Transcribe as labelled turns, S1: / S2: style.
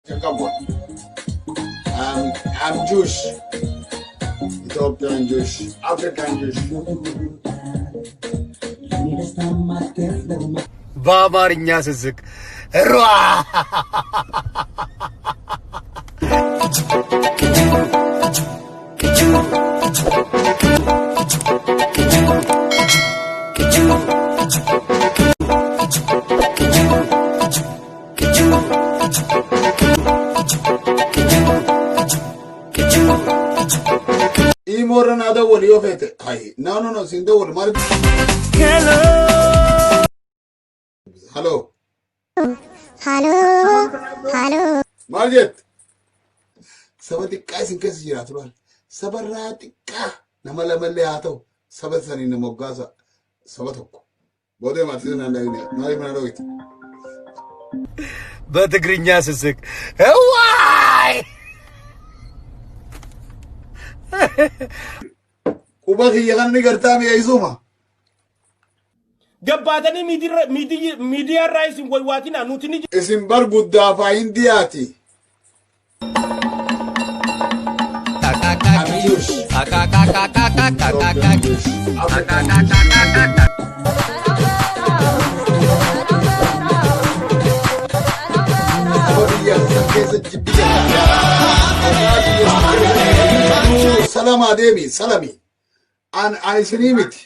S1: Come on. I'm Jewish. Ethiopian Jewish. African Jewish.
S2: በአማርኛ ስስቅ ሯ
S1: Imorran adawwal yoo feete hayi no siin dawwal maal hello maal jette saba xiqqaa isin keessa jiraatu laal sabarraa xiqqaa nama lamallee haa ta'u saba sanii nama hoggaasa saba tokko boodee maatiisan handhaa'ine maaliif na dhooyte
S2: በትግርኛ ስስቅ ዋይ
S1: quba kiyya kan ni gartaa mi'a isuma
S3: gabbaatanii miidiyaa irraa isin waywaatina nuti ni
S1: isin bar guddaa faa hindiyaati Salama deemi salami an isinii miti